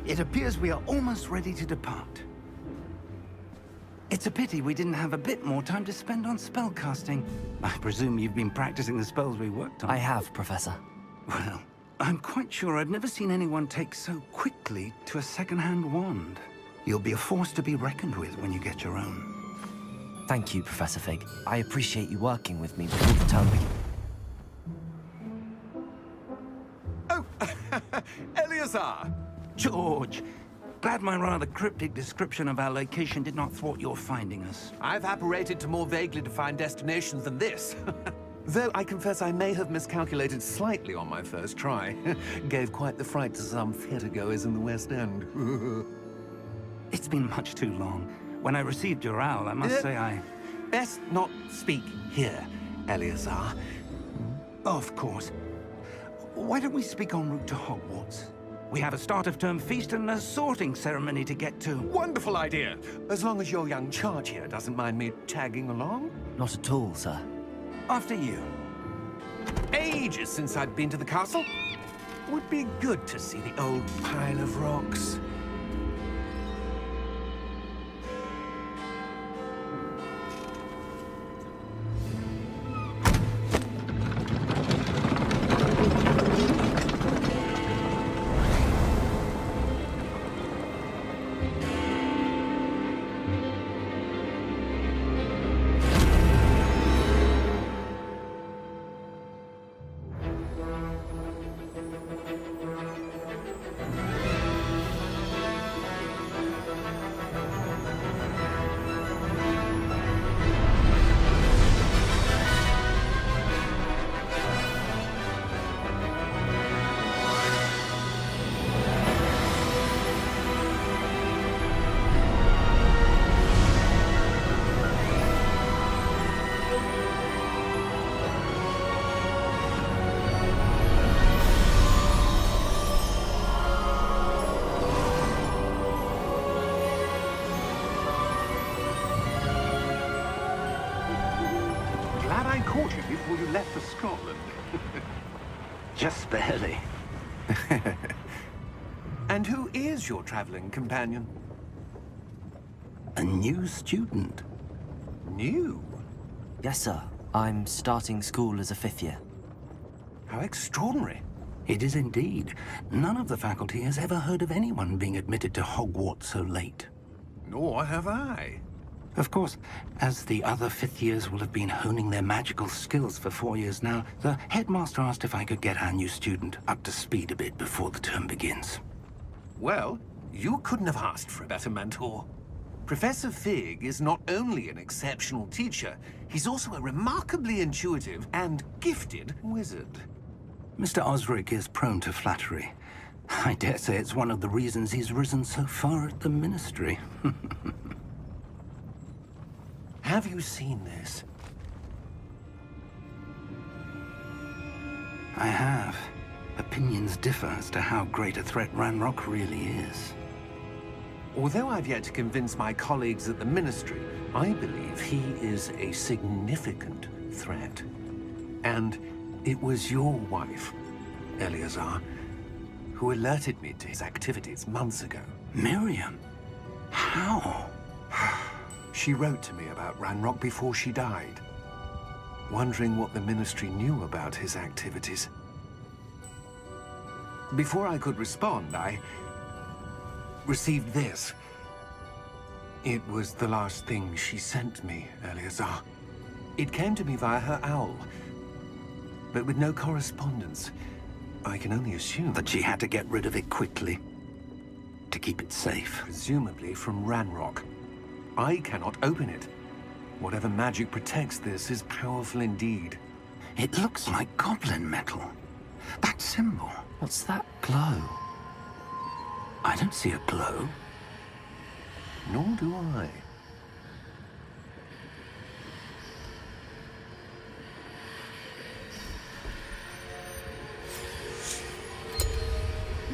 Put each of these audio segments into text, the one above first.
It appears we are almost ready to depart. It's a pity we didn't have a bit more time to spend on spellcasting. I presume you've been practicing the spells we worked on. I have, Professor. Well, I'm quite sure I've never seen anyone take so quickly to a second-hand wand. You'll be a force to be reckoned with when you get your own. Thank you, Professor Fig. I appreciate you working with me before the term begins. Oh, Eleazar! George! Glad my rather cryptic description of our location did not thwart your finding us. I've apparated to more vaguely defined destinations than this. Though I confess I may have miscalculated slightly on my first try. Gave quite the fright to some theatre-goers in the West End. It's been much too long. When I received your owl, I must say I... Best not speak here, Eleazar. Of course. Why don't we speak en route to Hogwarts? We have a start-of-term feast and a sorting ceremony to get to. Wonderful idea! As long as your young charge here doesn't mind me tagging along. Not at all, sir. After you. Ages since I'd been to the castle. Would be good to see the old pile of rocks. Caught you before you left for Scotland. Just barely. And who is your traveling companion? A new student. New? Yes, sir. I'm starting school as a 5th year. How extraordinary. It is indeed. None of the faculty has ever heard of anyone being admitted to Hogwarts so late. Nor have I. Of course, as the other 5th years will have been honing their magical skills for 4 years now, the headmaster asked if I could get our new student up to speed a bit before the term begins. Well, you couldn't have asked for a better mentor. Professor Fig is not only an exceptional teacher, he's also a remarkably intuitive and gifted wizard. Mr. Osric is prone to flattery. I dare say it's one of the reasons he's risen so far at the Ministry. Have you seen this? I have. Opinions differ as to how great a threat Ranrock really is. Although I've yet to convince my colleagues at the Ministry, I believe he is a significant threat. And it was your wife, Eleazar, who alerted me to his activities months ago. Miriam? How? She wrote to me about Ranrock before she died, wondering what the Ministry knew about his activities. Before I could respond, I received this. It was the last thing she sent me, Eleazar. It came to me via her owl, but with no correspondence. I can only assume That she had to get rid of it quickly, to keep it safe. presumably from Ranrock. I cannot open it. Whatever magic protects this is powerful indeed. It looks like goblin metal. That symbol. What's that glow? I don't see a glow. Nor do I.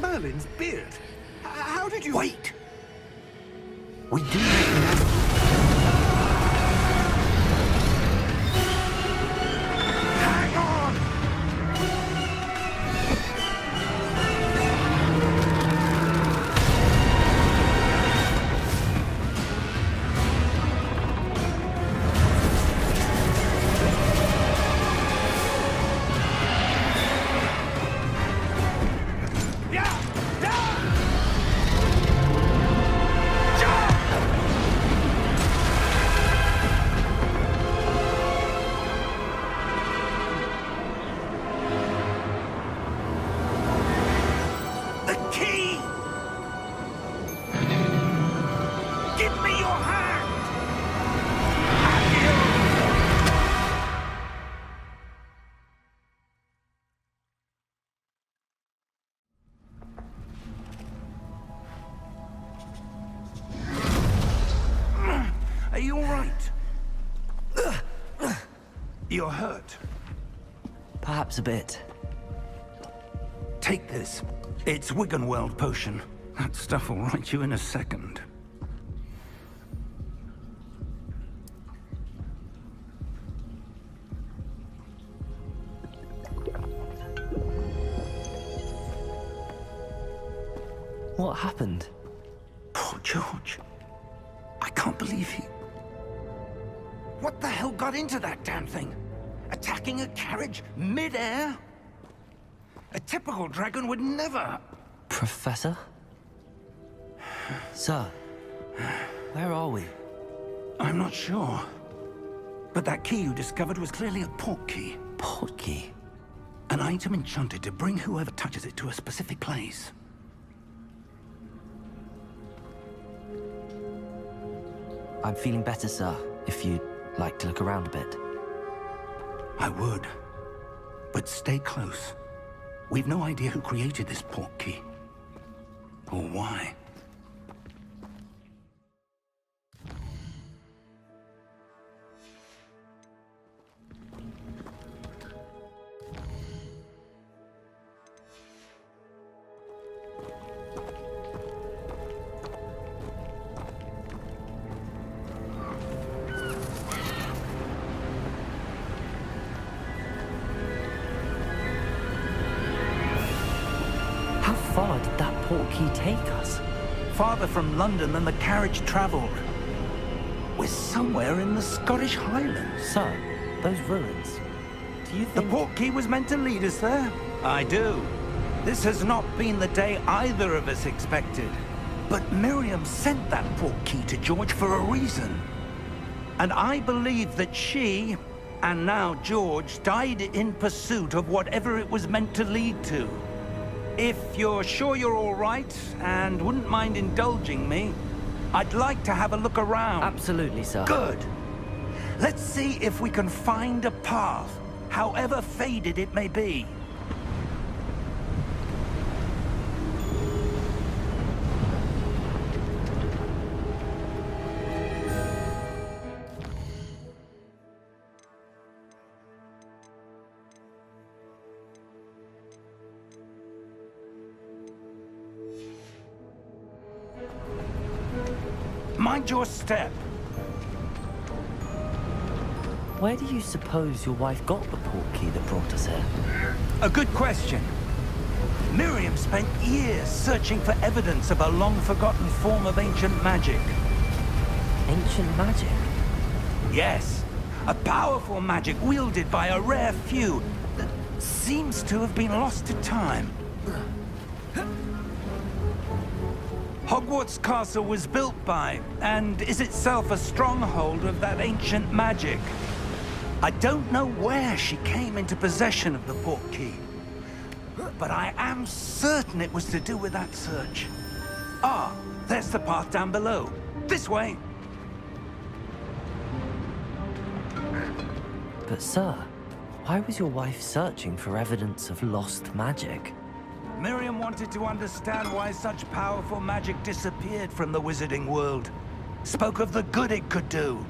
Merlin's beard. How did you... Wait! We do recognize... Hang on! you all right? You're hurt. Perhaps a bit. Take this. It's Wiggenweld potion. That stuff will right you in a second. What happened? Poor George. I can't believe he... What the hell got into that damn thing? Attacking a carriage mid-air? A typical dragon would never... Professor? Sir, where are we? I'm not sure. But that key you discovered was clearly a port key. Port key? An item enchanted to bring whoever touches it to a specific place. I'm feeling better, sir, if you'd like to look around a bit. I would. But stay close. We've no idea who created this port key. Or why. How far did that port key take us? Farther from London than the carriage traveled. We're somewhere in the Scottish Highlands. Sir, those ruins. Do you The think... port key was meant to lead us there? I do. This has not been the day either of us expected. But Miriam sent that port key to George for a reason. And I believe that she, and now George, died in pursuit of whatever it was meant to lead to. If you're sure you're all right, and wouldn't mind indulging me, I'd like to have a look around. Absolutely, sir. Good. Let's see if we can find a path, however faded it may be. Mind your step. Where do you suppose your wife got the port key that brought us here? A good question. Miriam spent years searching for evidence of a long-forgotten form of ancient magic. Ancient magic? Yes, a powerful magic wielded by a rare few that seems to have been lost to time. Hogwarts Castle was built by, and is itself a stronghold of that ancient magic. I don't know where she came into possession of the port key, but I am certain it was to do with that search. Ah, there's the path down below. This way. But sir, why was your wife searching for evidence of lost magic? Miriam wanted to understand why such powerful magic disappeared from the wizarding world. Spoke of the good it could do.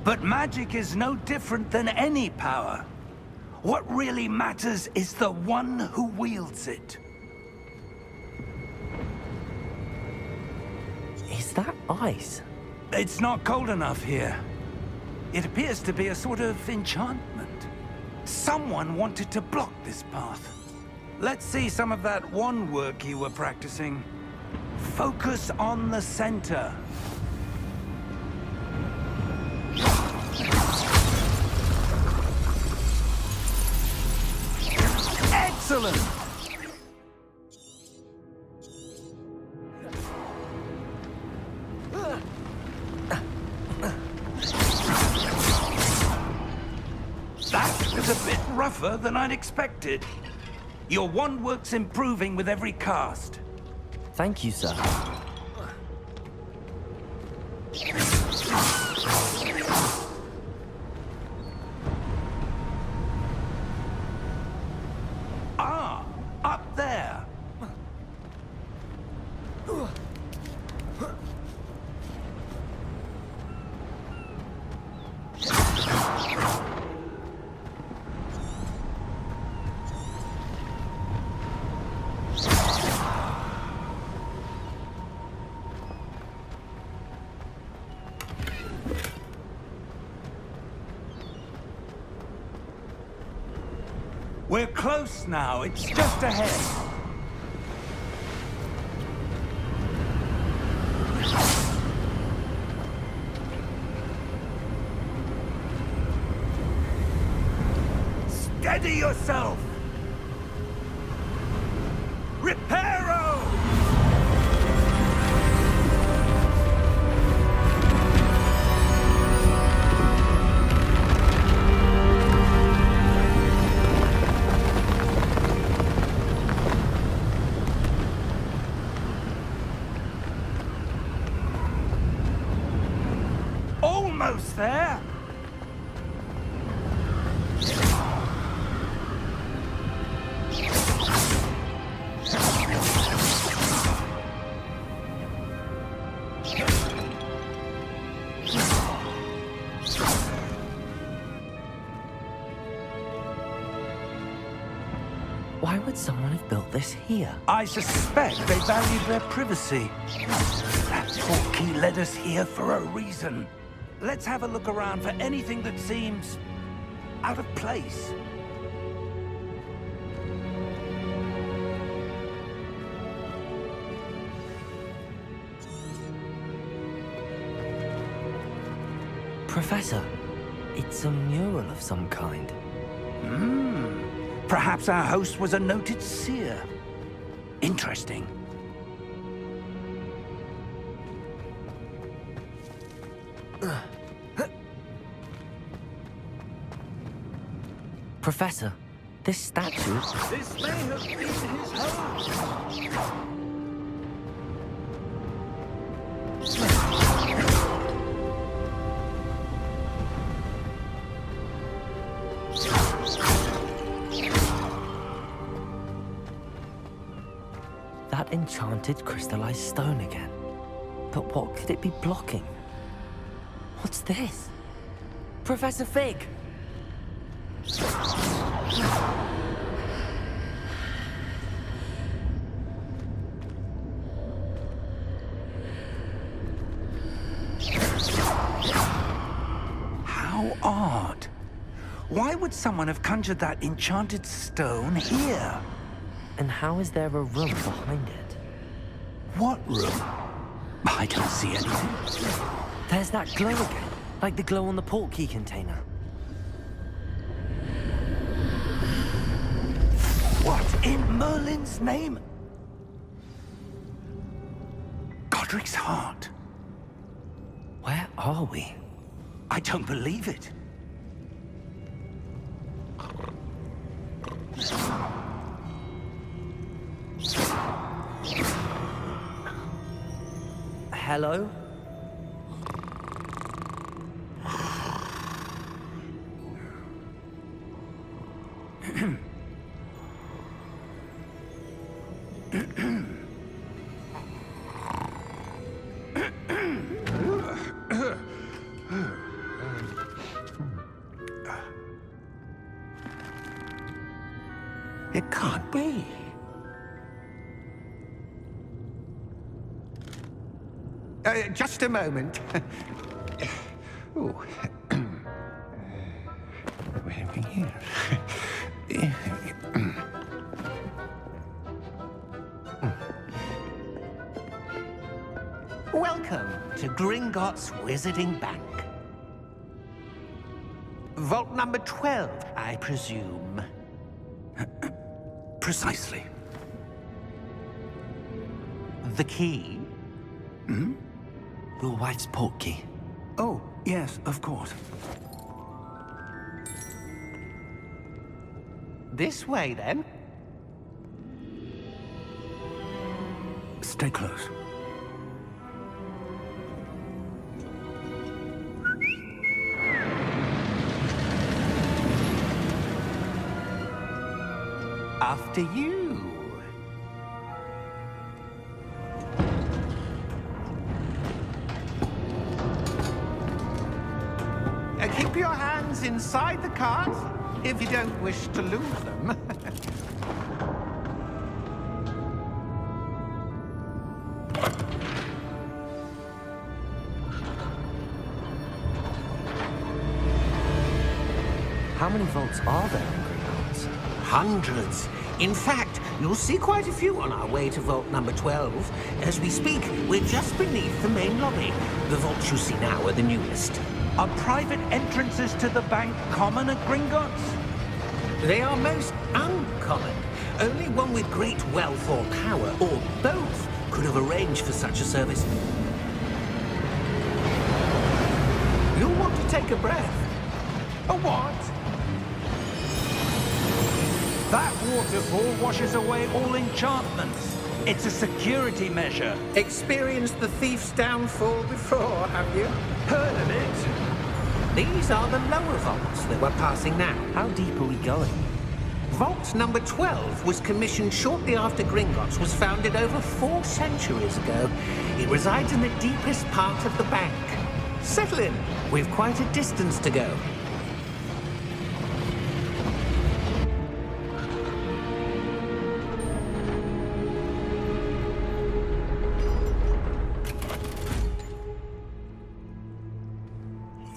But magic is no different than any power. What really matters is the one who wields it. Is that ice? It's not cold enough here. It appears to be a sort of enchantment. Someone wanted to block this path. Let's see some of that wand work you were practicing. Focus on the center. Excellent! That was a bit rougher than I'd expected. Your wand work's improving with every cast. Thank you, sir. Ah, up there. We're close now. It's just ahead. Steady yourself! Reparo! Almost there! Why would someone have built this here? I suspect they valued their privacy. That portkey led us here for a reason. Let's have a look around for anything that seems out of place. Professor, it's a mural of some kind. Perhaps our host was a noted seer. Interesting. Professor, this statue... This may have been his home. That enchanted crystallized stone again. But what could it be blocking? What's this? Professor Fig! How odd. Why would someone have conjured that enchanted stone here? And how is there a room behind it? What room? I don't see anything. There's that glow again, like the glow on the portkey container. What in Merlin's name? Godric's heart. Where are we? I don't believe it. Hello? It can't be. Just a moment. Oh. Wait a minute here. Welcome to Gringotts Wizarding Bank. Vault number 12, I presume. Precisely. The key? Your wife's portkey. Oh, yes, of course. This way, then. Stay close. After you. Keep your hands inside the cart if you don't wish to lose them. How many vaults are there in Gringotts? Hundreds. In fact, you'll see quite a few on our way to vault number 12. As we speak, we're just beneath the main lobby. The vaults you see now are the newest. Are private entrances to the bank common at Gringotts? They are most uncommon. Only one with great wealth or power, or both, could have arranged for such a service. You'll want to take a breath. A what? That waterfall washes away all enchantments. It's a security measure. Experienced the thief's downfall before, have you? Heard of it? These are the lower vaults that we're passing now. How deep are we going? Vault number 12 was commissioned shortly after Gringotts was founded over 4 centuries ago. It resides in the deepest part of the bank. Settle in. We've quite a distance to go.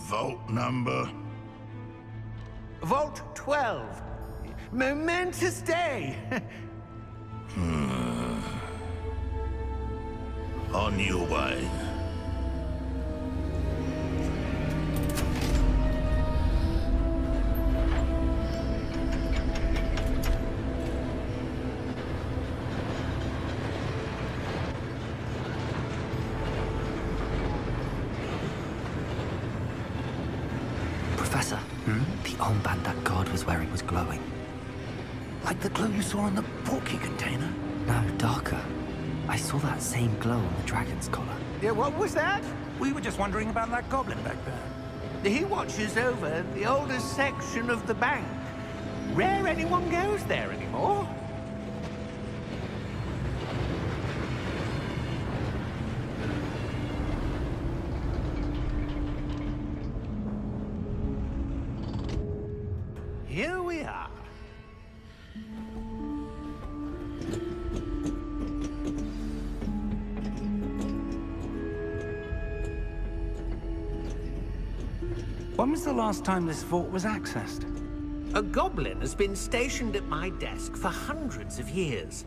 Vault number? Vault 12. Momentous day. On your way. Professor, the armband that guard was wearing was glowing. Like the glow you saw on the portkey container? No, darker. I saw that same glow on the dragon's collar. Yeah, what was that? We were just wondering about that goblin back there. He watches over the oldest section of the bank. Rare anyone goes there anymore. Here we are. When was the last time this vault was accessed? A goblin has been stationed at my desk for hundreds of years.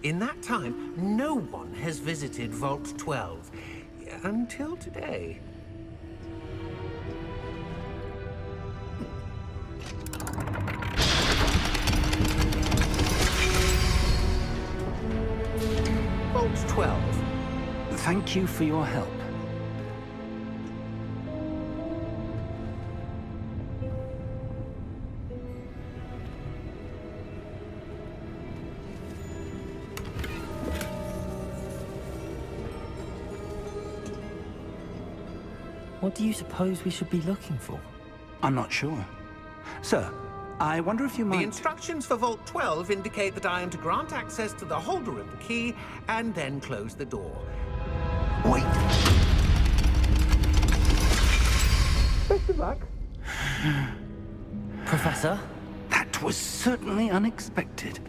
In that time, no one has visited Vault 12. Until today. Vault 12. Thank you for your help. What do you suppose we should be looking for? I'm not sure. Sir, I wonder if you The might... instructions for Vault 12 indicate that I am to grant access to the holder of the key and then close the door. Wait. Best of luck. Professor? That was certainly unexpected.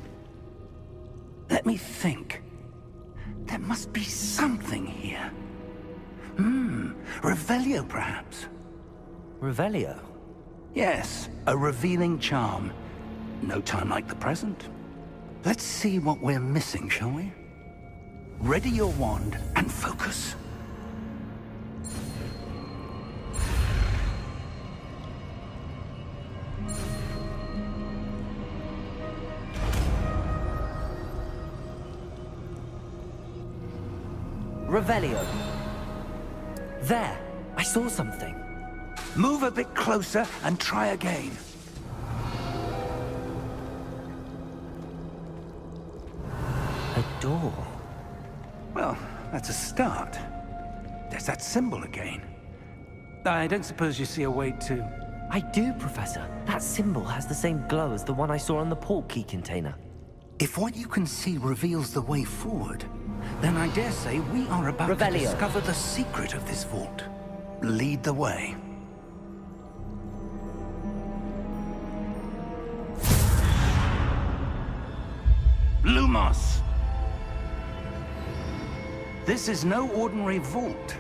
Let me think. There must be something here. Revelio, perhaps? Revelio? Yes, a revealing charm. No time like the present. Let's see what we're missing, shall we? Ready your wand and focus. Revelio. There! I saw something. Move a bit closer and try again. A door. Well, that's a start. There's that symbol again. I don't suppose you see a way to... I do, Professor. That symbol has the same glow as the one I saw on the portkey container. If what you can see reveals the way forward, then I dare say we are about Revelio. to discover the secret of this vault. Lead the way. Lumos! This is no ordinary vault.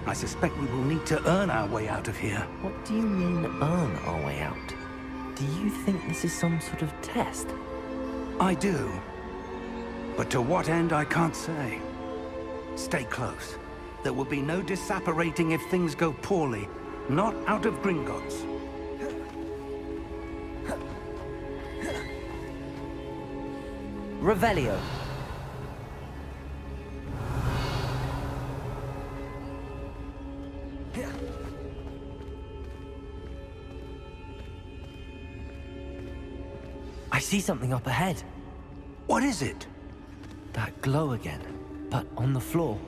I suspect we will need to earn our way out of here. What do you mean, earn our way out? Do you think this is some sort of test? I do. But to what end, I can't say. Stay close. There will be no disapparating if things go poorly. Not out of Gringotts. Revelio. I see something up ahead. What is it? That glow again, but on the floor.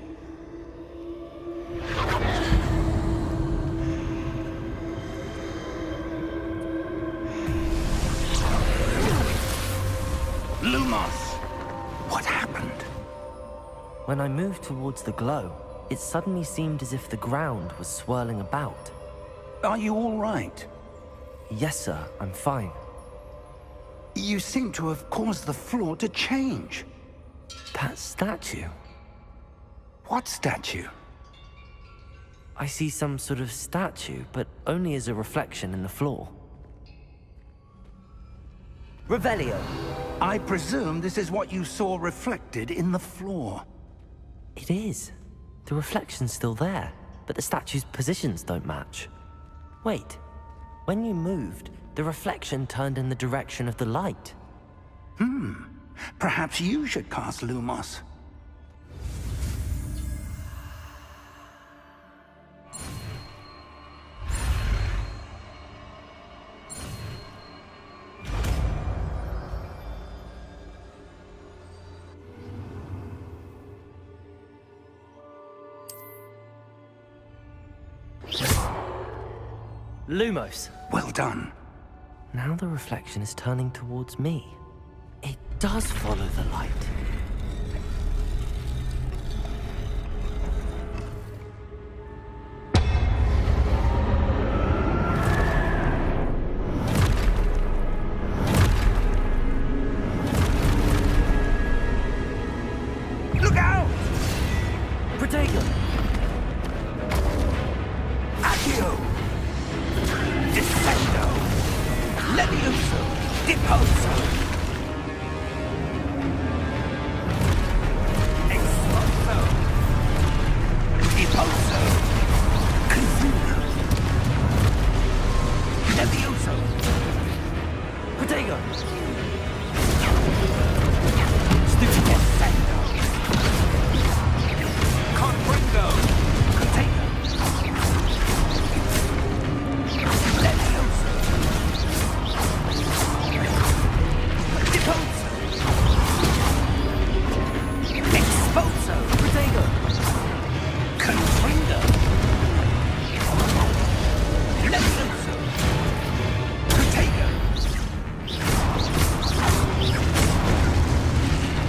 Lumos! What happened? When I moved towards the glow, it suddenly seemed as if the ground was swirling about. Are you all right? Yes, sir, I'm fine. You seem to have caused the floor to change. That statue. What statue? I see some sort of statue, but only as a reflection in the floor. Revelio. I presume this is what you saw reflected in the floor. It is. The reflection's still there, but the statue's positions don't match. Wait. When you moved, the reflection turned in the direction of the light. Perhaps you should cast Lumos. Lumos. Well done. Now the reflection is turning towards me. It does follow the light. Look out! Protego! Accio! Descendo! Levioso! Deposo! Expulso! Deposo! Confuso! Levioso! Protego! Descendo! Confringo! Container! Levioso! Deposo! Expulso! Protego! Confringo! Levioso! Protego!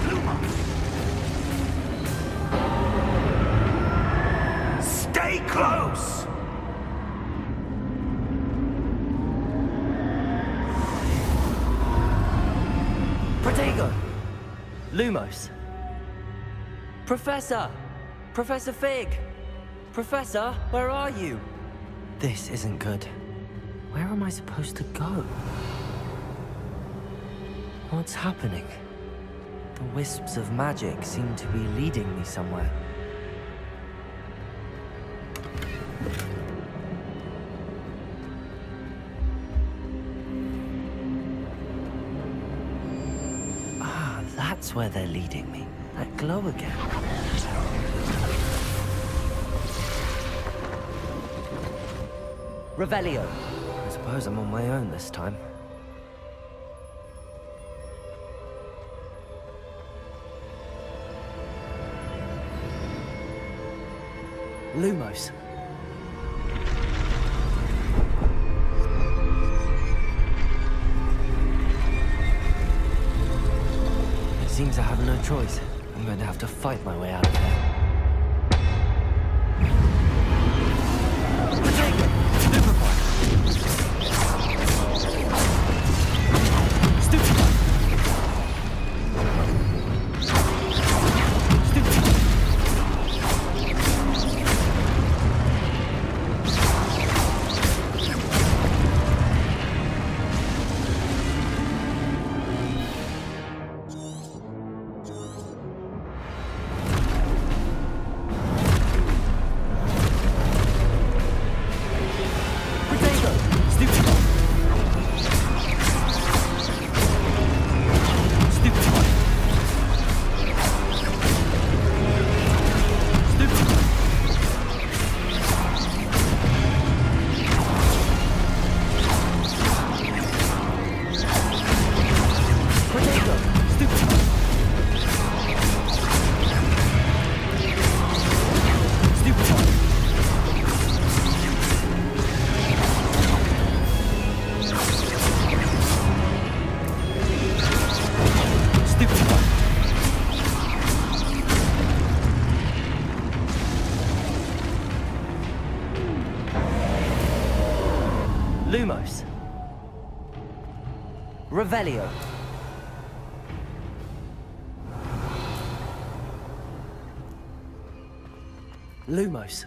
Lumos! Stay close! Protego! Lumos. Professor! Professor Fig! Professor, where are you? This isn't good. Where am I supposed to go? What's happening? The wisps of magic seem to be leading me somewhere. Ah, that's where they're leading me. That glow again. Revelio. I suppose I'm on my own this time. Lumos. It seems I have no choice. I'm going to have to fight my way out of here. Protego! Stupefy! Stupefy! Stupefy! Lumos. Revelio. Lumos.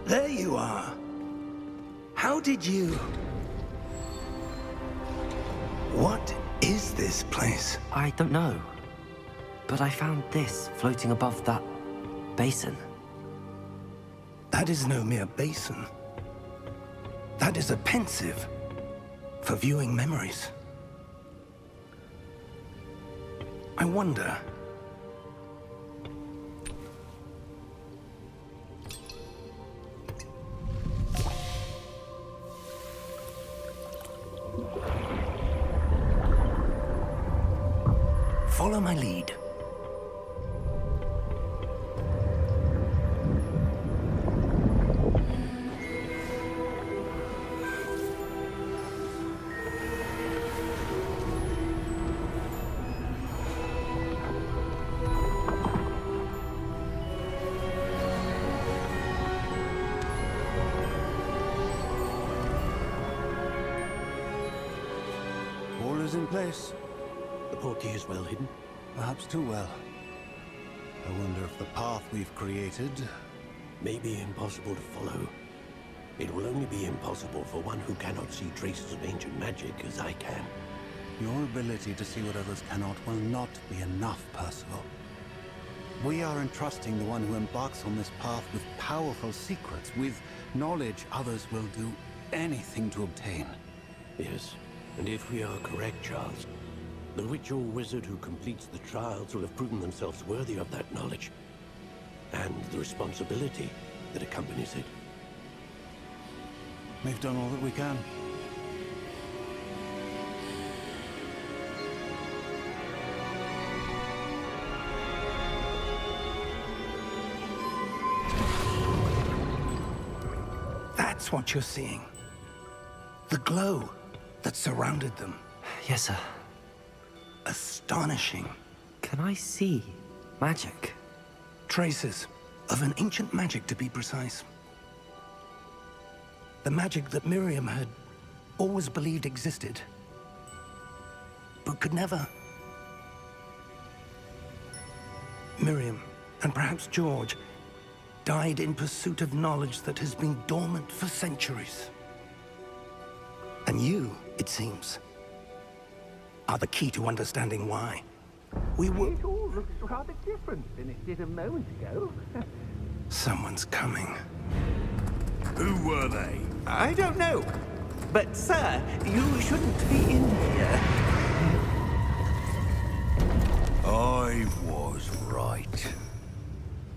There you are. How did you... What is this place? I don't know. But I found this floating above that basin. That is no mere basin. That is a pensive for viewing memories. I wonder... Follow my lead. All is in place. The portkey is well hidden. Perhaps too well. I wonder if the path we've created... May be impossible to follow. It will only be impossible for one who cannot see traces of ancient magic as I can. Your ability to see what others cannot will not be enough, Percival. We are entrusting the one who embarks on this path with powerful secrets, with knowledge others will do anything to obtain. Yes, and if we are correct, Charles, the witch or wizard who completes the trials will have proven themselves worthy of that knowledge, and the responsibility that accompanies it. We've done all that we can. That's what you're seeing. The glow that surrounded them. Yes, sir. Astonishing. Can I see magic? Traces of an ancient magic, to be precise. The magic that Miriam had always believed existed, but could never. Miriam, and perhaps George, died in pursuit of knowledge that has been dormant for centuries. And you, it seems, are the key to understanding why. We were... It all looks rather different than it did a moment ago. Someone's coming. Who were they? I don't know. But, sir, you shouldn't be in here. I was right.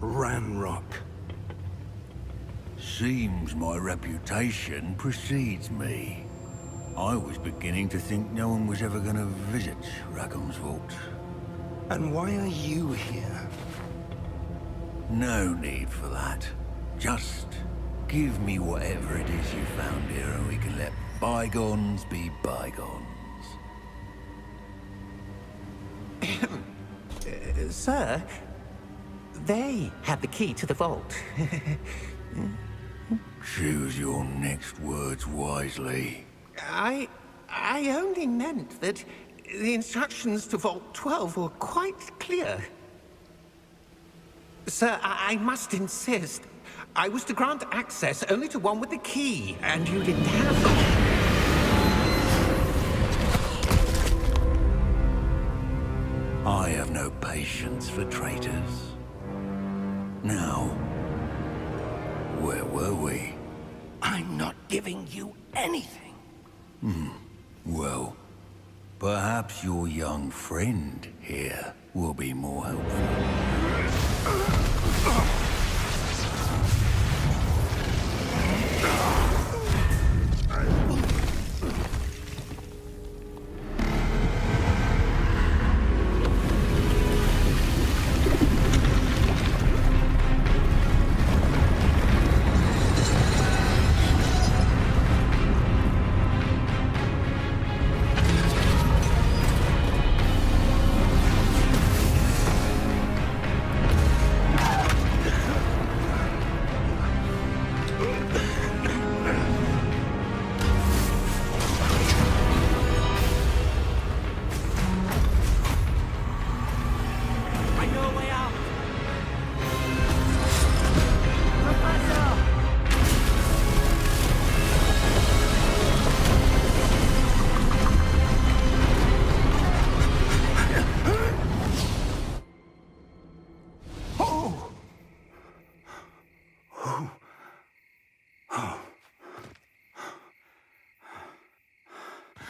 Ranrock. Seems my reputation precedes me. I was beginning to think no one was ever going to visit Rackham's vault. And why are you here? No need for that. Just give me whatever it is you found here and we can let bygones be bygones. Sir, they have the key to the vault. Choose your next words wisely. I only meant that the instructions to Vault 12 were quite clear. Sir, I must insist. I was to grant access only to one with the key, and you didn't have it. I have no patience for traitors. Now, where were we? I'm not giving you anything. Well, perhaps your young friend here will be more helpful.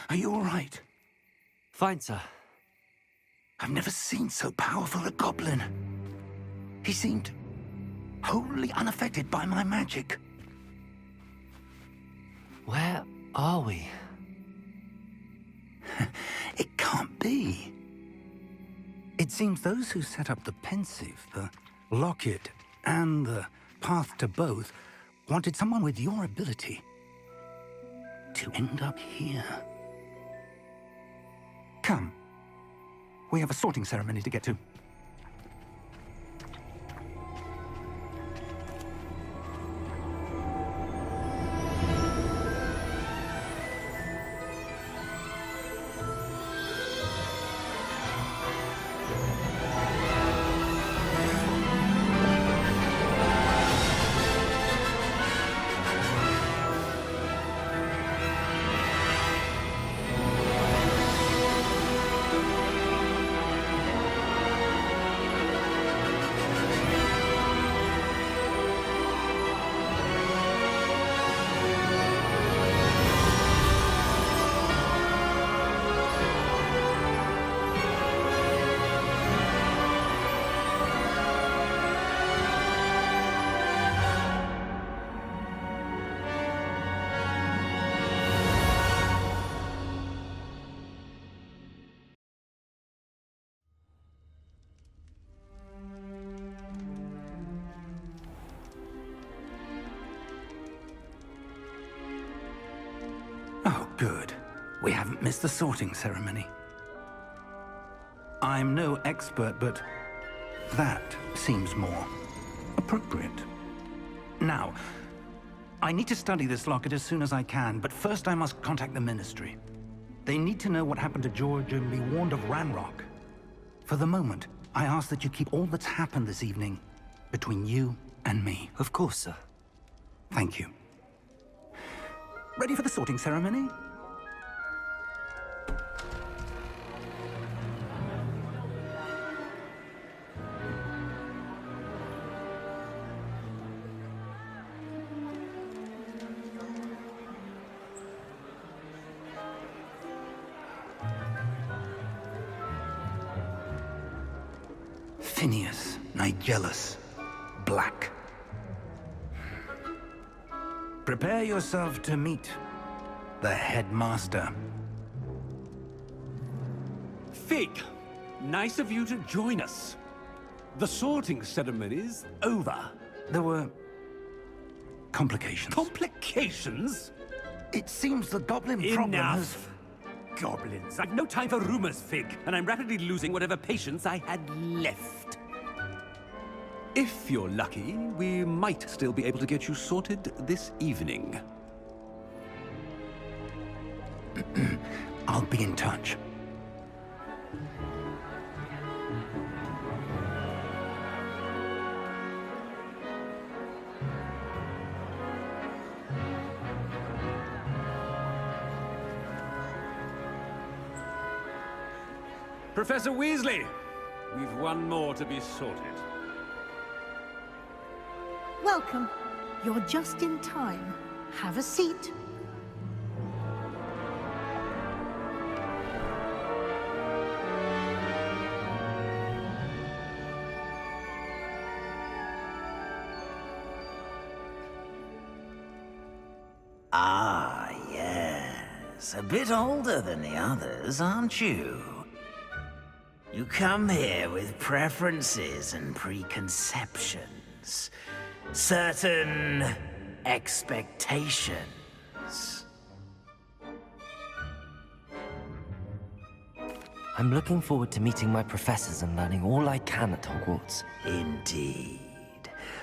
Are you all right? Fine, sir. I've never seen so powerful a goblin. He seemed wholly unaffected by my magic. Where are we? It can't be. It seems those who set up the pensive, the locket, and the path to both wanted someone with your ability to end up here. Come. We have a sorting ceremony to get to. Oh, good. We haven't missed the sorting ceremony. I'm no expert, but that seems more appropriate. Now, I need to study this locket as soon as I can, but first I must contact the Ministry. They need to know what happened to George and be warned of Ranrock. For the moment, I ask that you keep all that's happened this evening between you and me. Of course, sir. Thank you. Ready for the sorting ceremony? Phineas, Nigellus, Black. Prepare yourself to meet the headmaster. Fig, nice of you to join us. The sorting ceremony's over. There were complications. Complications? It seems the goblin problem has... Enough! Goblins. I've no time for rumors, Fig, and I'm rapidly losing whatever patience I had left. If you're lucky, we might still be able to get you sorted this evening. I'll be in touch. Professor Weasley, we've one more to be sorted. Welcome. You're just in time. Have a seat. Ah, yes. A bit older than the others, aren't you? You come here with preferences and preconceptions. Certain expectations. I'm looking forward to meeting my professors and learning all I can at Hogwarts. Indeed.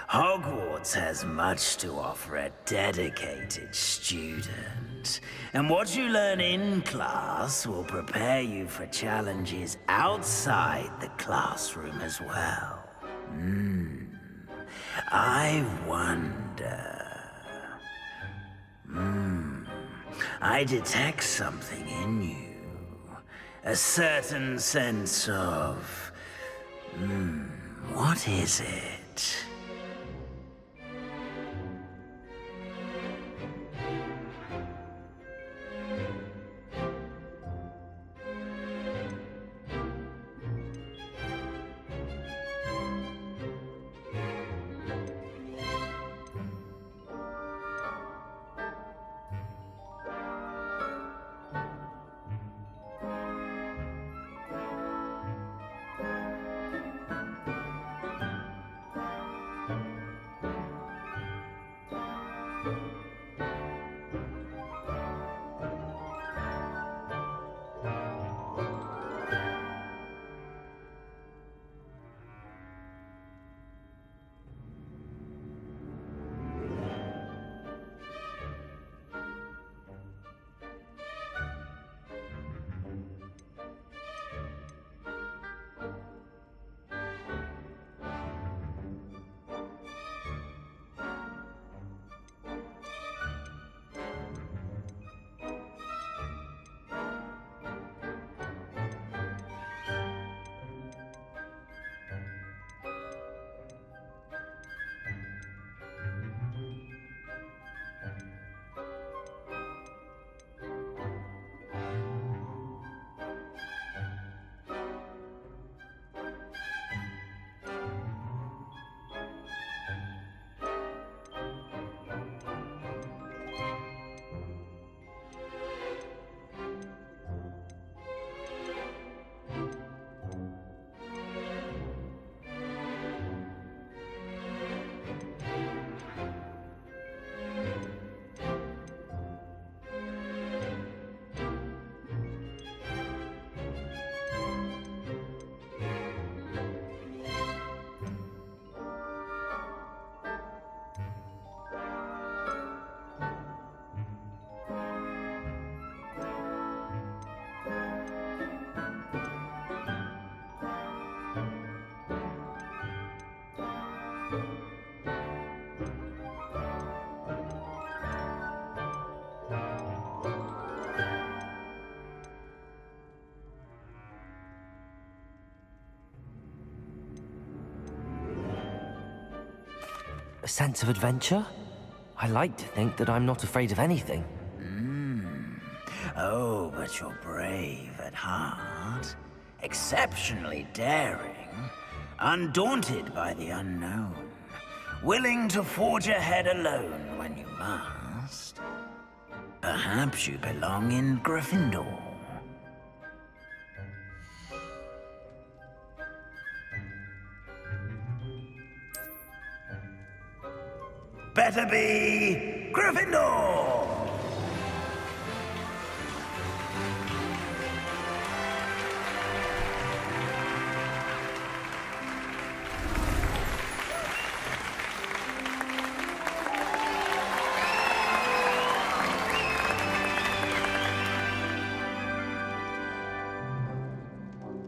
Hogwarts has much to offer a dedicated student. And what you learn in class will prepare you for challenges outside the classroom as well. I wonder... I detect something in you. A certain sense of... what is it? A sense of adventure? I like to think that I'm not afraid of anything. Oh, but you're brave at heart. Exceptionally daring. Undaunted by the unknown. Willing to forge ahead alone when you must. Perhaps you belong in Gryffindor. Better be Gryffindor!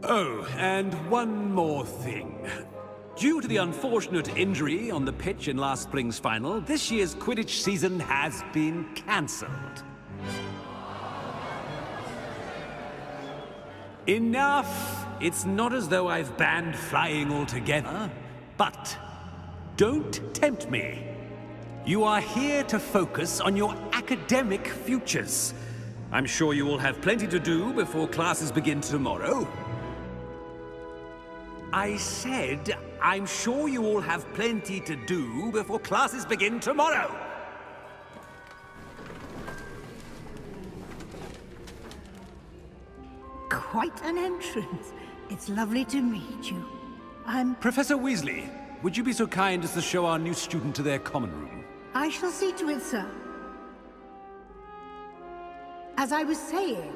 Oh, and one more thing. Due to the unfortunate injury on the pitch in last spring's final, this year's Quidditch season has been cancelled. Enough it's not as though I've banned flying altogether, but don't tempt me. You are here to focus on your academic futures. I'm sure you will have plenty to do before classes begin tomorrow. I said, I'm sure you all have plenty to do before classes begin tomorrow. Quite an entrance. It's lovely to meet you. I'm... Professor Weasley, would you be so kind as to show our new student to their common room? I shall see to it, sir. As I was saying,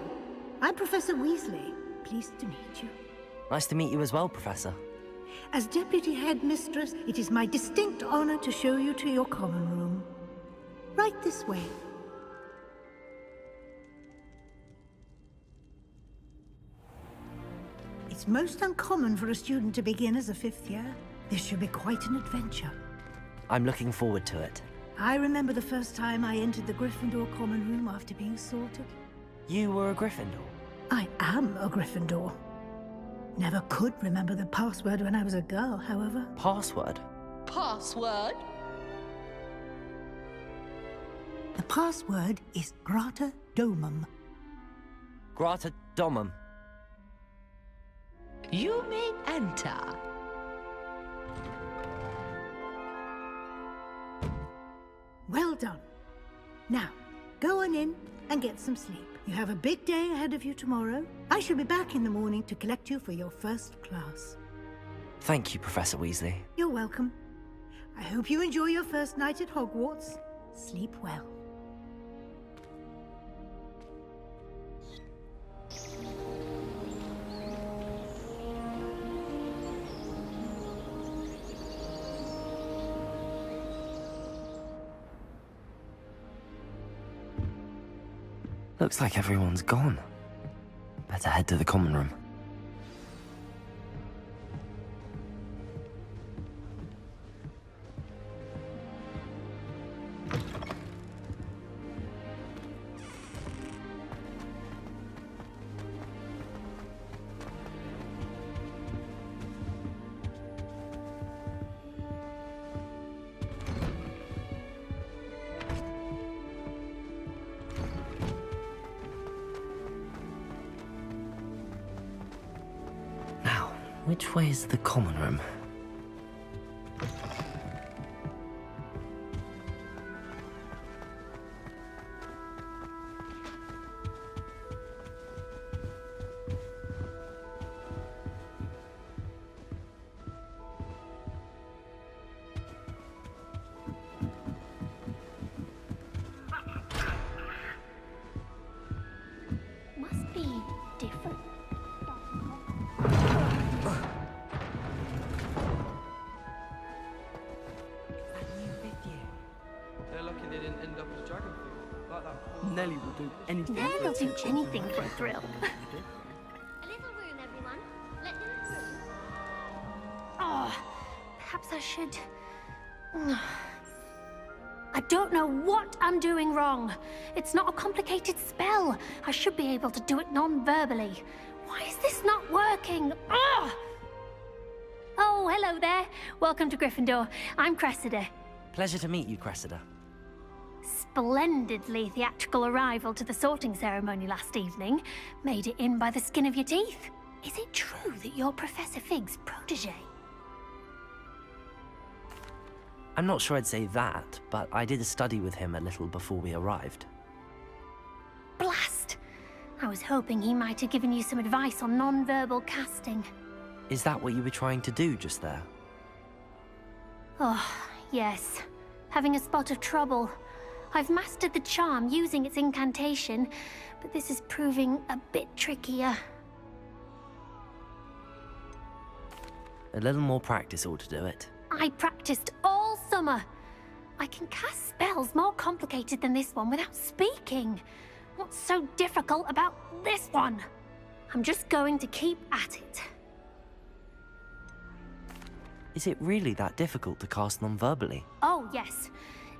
I'm Professor Weasley. Pleased to meet you. Nice to meet you as well, Professor. As Deputy Headmistress, it is my distinct honor to show you to your common room. Right this way. It's most uncommon for a student to begin as a fifth year. This should be quite an adventure. I'm looking forward to it. I remember the first time I entered the Gryffindor common room after being sorted. You were a Gryffindor? I am a Gryffindor. Never could remember the password when I was a girl, however. Password? Password? The password is Grata Domum. Grata Domum. You may enter. Well done. Now, go on in and get some sleep. You have a big day ahead of you tomorrow. I shall be back in the morning to collect you for your first class. Thank you, Professor Weasley. You're welcome. I hope you enjoy your first night at Hogwarts. Sleep well. Looks like everyone's gone. Better head to the common room. Which way is the common room? Must be different. Nelly will do anything. They'll do anything for a thrill. A little room, everyone. Let them through. Oh, perhaps I should... I don't know what I'm doing wrong. It's not a complicated spell. I should be able to do it non-verbally. Why is this not working? Oh, hello there. Welcome to Gryffindor. I'm Cressida. Pleasure to meet you, Cressida. Splendidly theatrical arrival to the sorting ceremony last evening. Made it in by the skin of your teeth. Is it true that you're Professor Fig's protege? I'm not sure I'd say that, but I did study with him a little before we arrived. Blast! I was hoping he might have given you some advice on non-verbal casting. Is that what you were trying to do just there? Oh, yes. Having a spot of trouble. I've mastered the charm using its incantation, but this is proving a bit trickier. A little more practice ought to do it. I practiced all summer. I can cast spells more complicated than this one without speaking. What's so difficult about this one? I'm just going to keep at it. Is it really that difficult to cast non-verbally? Oh, yes.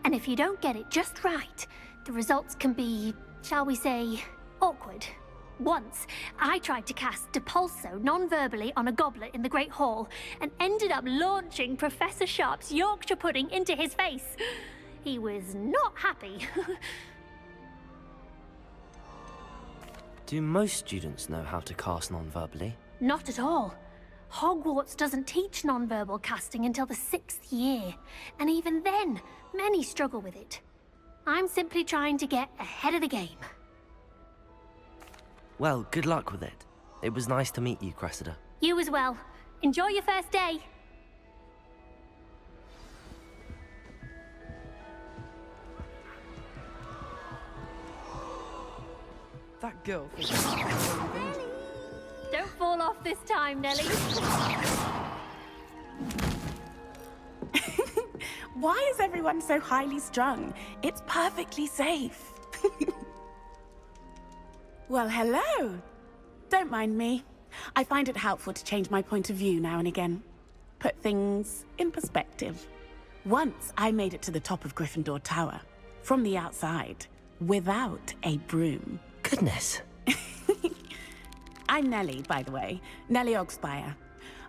And if you don't get it just right, the results can be, shall we say, awkward. Once, I tried to cast Depulso non-verbally on a goblet in the Great Hall and ended up launching Professor Sharp's Yorkshire pudding into his face. He was not happy. Do most students know how to cast non-verbally? Not at all. Hogwarts doesn't teach non-verbal casting until the 6th year, and even then, many struggle with it. I'm simply trying to get ahead of the game. Well, good luck with it. It was nice to meet you, Cressida. You as well. Enjoy your first day. That girl thinks Don't fall off this time, Nellie. Why is everyone so highly strung? It's perfectly safe. Well, hello. Don't mind me. I find it helpful to change my point of view now and again. Put things in perspective. Once I made it to the top of Gryffindor Tower, from the outside, without a broom. Goodness. I'm Nellie, by the way. Nellie Ogspire.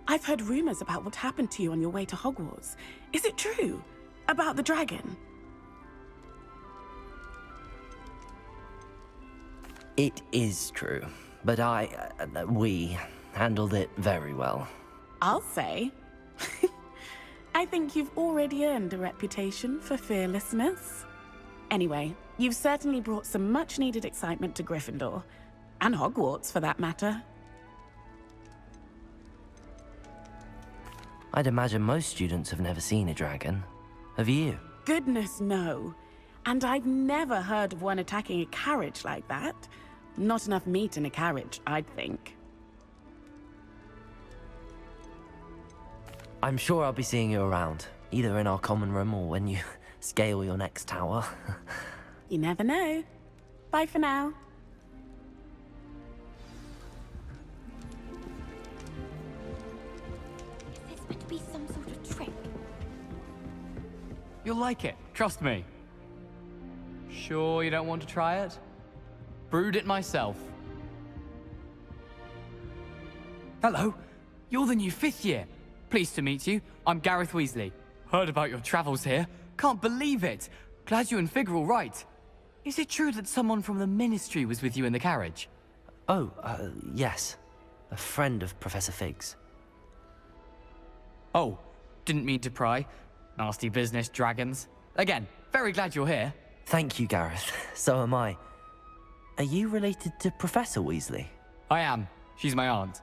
I've heard rumors about what happened to you on your way to Hogwarts. Is it true? About the dragon? It is true, but we handled it very well. I'll say. I think you've already earned a reputation for fearlessness. Anyway, you've certainly brought some much-needed excitement to Gryffindor. And Hogwarts, for that matter. I'd imagine most students have never seen a dragon. Have you? Goodness, no. And I've never heard of one attacking a carriage like that. Not enough meat in a carriage, I'd think. I'm sure I'll be seeing you around, either in our common room or when you scale your next tower. You never know. Bye for now. Is this meant to be some sort of trick? You'll like it, trust me. Sure you don't want to try it? Brewed it myself. Hello, you're the new 5th year. Pleased to meet you. I'm Gareth Weasley. Heard about your travels here. Can't believe it. Glad you and Fig are all right. Is it true that someone from the Ministry was with you in the carriage? Oh, yes. A friend of Professor Fig's. Oh, didn't mean to pry. Nasty business, dragons. Again, very glad you're here. Thank you, Gareth. So am I. Are you related to Professor Weasley? I am. She's my aunt.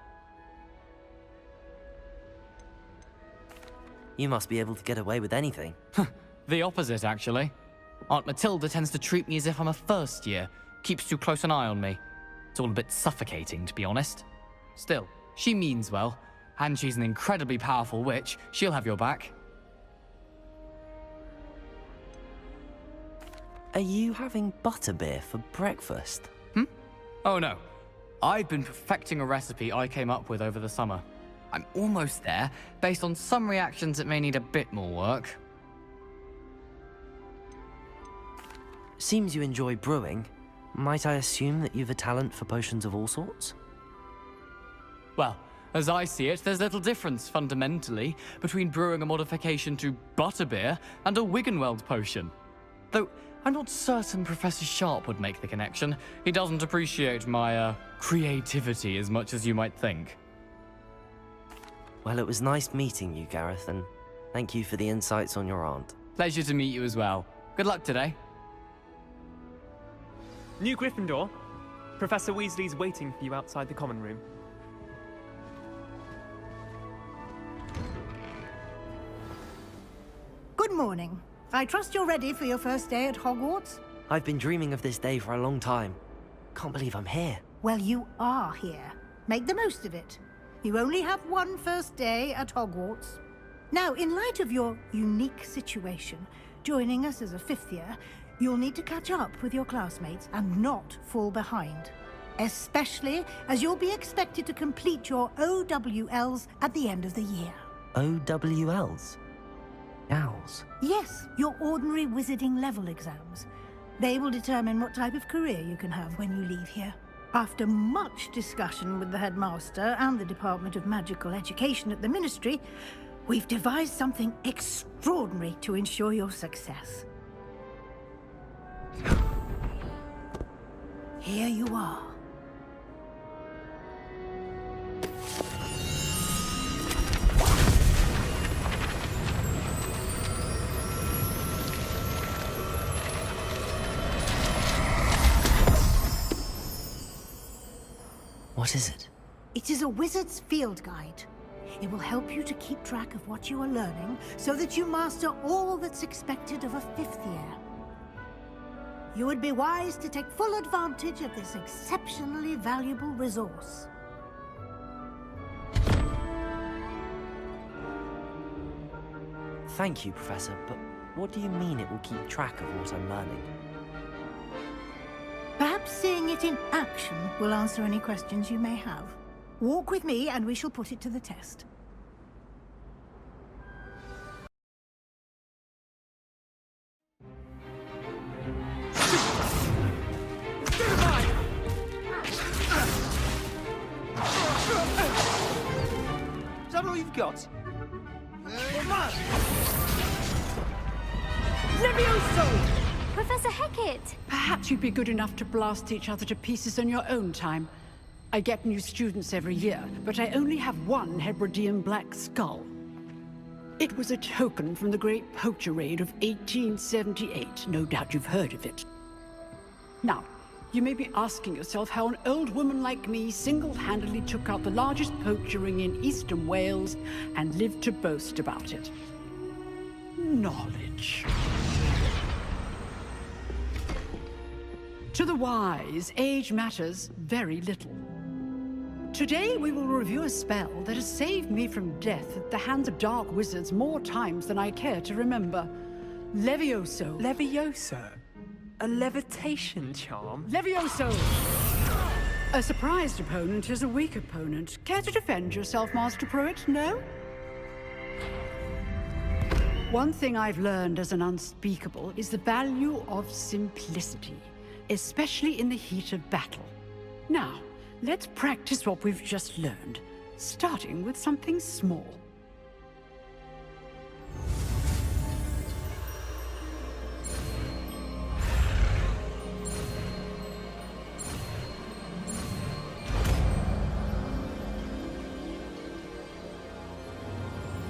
You must be able to get away with anything. The opposite, actually. Aunt Matilda tends to treat me as if I'm a first year. Keeps too close an eye on me. It's all a bit suffocating, to be honest. Still, she means well. And she's an incredibly powerful witch. She'll have your back. Are you having butterbeer for breakfast? Oh no. I've been perfecting a recipe I came up with over the summer. I'm almost there, based on some reactions that may need a bit more work. Seems you enjoy brewing. Might I assume that you've a talent for potions of all sorts? Well, as I see it, there's little difference, fundamentally, between brewing a modification to butterbeer and a Wiggenweld potion. Though, I'm not certain Professor Sharp would make the connection. He doesn't appreciate my, creativity as much as you might think. Well, it was nice meeting you, Gareth, and thank you for the insights on your aunt. Pleasure to meet you as well. Good luck today. New Gryffindor. Professor Weasley's waiting for you outside the common room. Good morning. I trust you're ready for your first day at Hogwarts? I've been dreaming of this day for a long time. Can't believe I'm here. Well, you are here. Make the most of it. You only have one first day at Hogwarts. Now, in light of your unique situation, joining us as a 5th year, you'll need to catch up with your classmates and not fall behind. Especially as you'll be expected to complete your OWLs at the end of the year. OWLs? Owls? Yes, your ordinary wizarding level exams. They will determine what type of career you can have when you leave here. After much discussion with the headmaster and the Department of Magical Education at the Ministry, we've devised something extraordinary to ensure your success. Here you are. What is it? It is a wizard's field guide. It will help you to keep track of what you are learning so that you master all that's expected of a 5th year. You would be wise to take full advantage of this exceptionally valuable resource. Thank you, Professor, but what do you mean it will keep track of what I'm learning? Perhaps seeing it in action will answer any questions you may have. Walk with me and we shall put it to the test. Is that all you've got? Levioso! Professor Hecat! Perhaps you'd be good enough to blast each other to pieces on your own time. I get new students every year, but I only have one Hebridean black skull. It was a token from the Great Poacher Raid of 1878. No doubt you've heard of it. Now, you may be asking yourself how an old woman like me single-handedly took out the largest poacher ring in eastern Wales and lived to boast about it. Knowledge. To the wise, age matters very little. Today we will review a spell that has saved me from death at the hands of dark wizards more times than I care to remember. Levioso. Levioso? A levitation charm? Levioso! A surprised opponent is a weak opponent. Care to defend yourself, Master Pruitt? No? One thing I've learned as an unspeakable is the value of simplicity, especially in the heat of battle. Now, let's practice what we've just learned, starting with something small.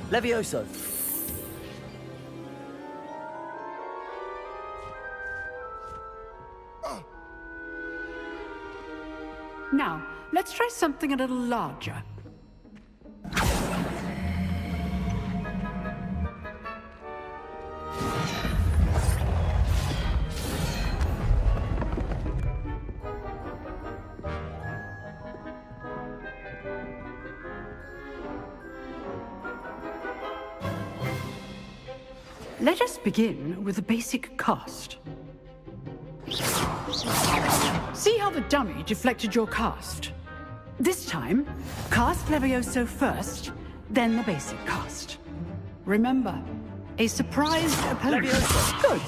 Levioso! Now, let's try something a little larger. Let us begin with a basic cast. See how the dummy deflected your cast? This time, cast Levioso first, then the basic cast. Remember, a surprised opponent. Levioso! Good.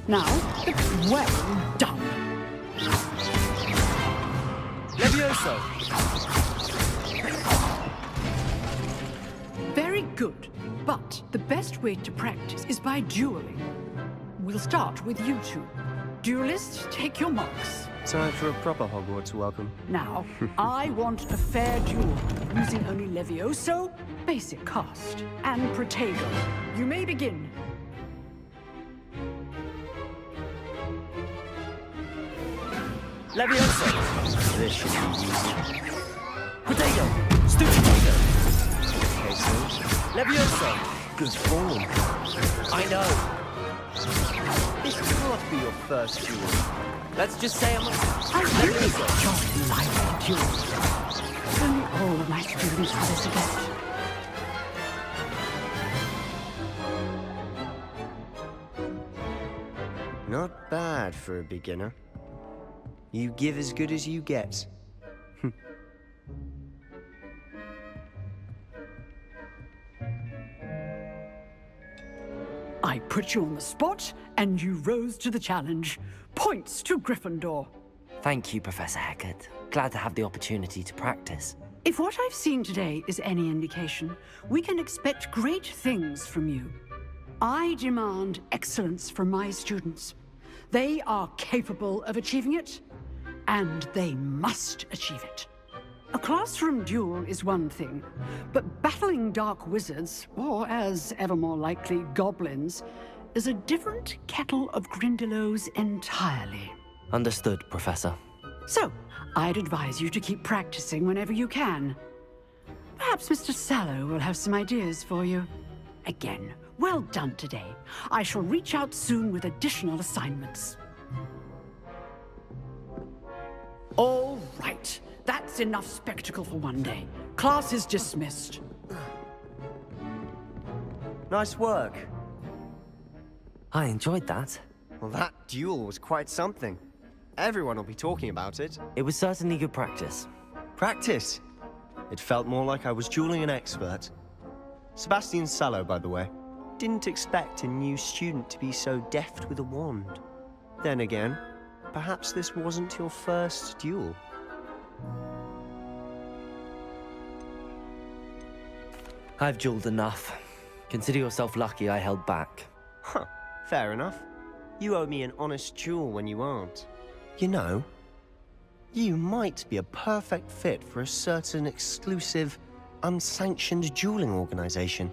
Now, it's well done. Levioso! Very good. But the best way to practice is by dueling. We'll start with you two. Duelists, take your marks. Time for a proper Hogwarts welcome. Now, I want a fair duel, using only Levioso, basic cast, and Protego. You may begin. Levioso! This should be easy. Potato! Stupid potato! Okay, so... Levioso! Good form. I know. This cannot be your first duel. Let's just say I'm... I really don't like duels. Only all of my students have this against. Not bad for a beginner. You give as good as you get. I put you on the spot, and you rose to the challenge. Points to Gryffindor. Thank you, Professor Hecat. Glad to have the opportunity to practice. If what I've seen today is any indication, we can expect great things from you. I demand excellence from my students. They are capable of achieving it, and they must achieve it. A classroom duel is one thing, but battling dark wizards, or as ever more likely, goblins, is a different kettle of Grindylows entirely. Understood, Professor. So, I'd advise you to keep practicing whenever you can. Perhaps Mr. Sallow will have some ideas for you. Again, well done today. I shall reach out soon with additional assignments. All right. That's enough spectacle for one day. Class is dismissed. Nice work. I enjoyed that. Well, that duel was quite something. Everyone will be talking about it. It was certainly good practice. Practice? It felt more like I was dueling an expert. Sebastian Sallow, by the way. Didn't expect a new student to be so deft with a wand. Then again, perhaps this wasn't your first duel. I've dueled enough. Consider yourself lucky I held back. Huh, fair enough. You owe me an honest duel when you aren't. You know, you might be a perfect fit for a certain exclusive, unsanctioned dueling organization.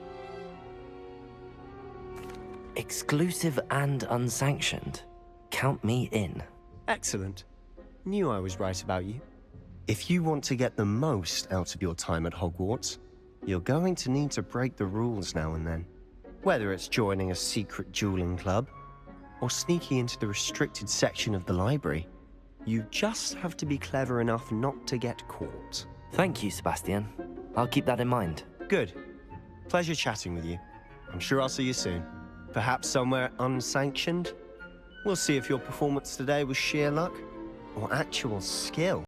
Exclusive and unsanctioned? Count me in. Excellent. Knew I was right about you. If you want to get the most out of your time at Hogwarts, you're going to need to break the rules now and then. Whether it's joining a secret dueling club, or sneaking into the restricted section of the library, you just have to be clever enough not to get caught. Thank you, Sebastian. I'll keep that in mind. Good. Pleasure chatting with you. I'm sure I'll see you soon. Perhaps somewhere unsanctioned? We'll see if your performance today was sheer luck or actual skill.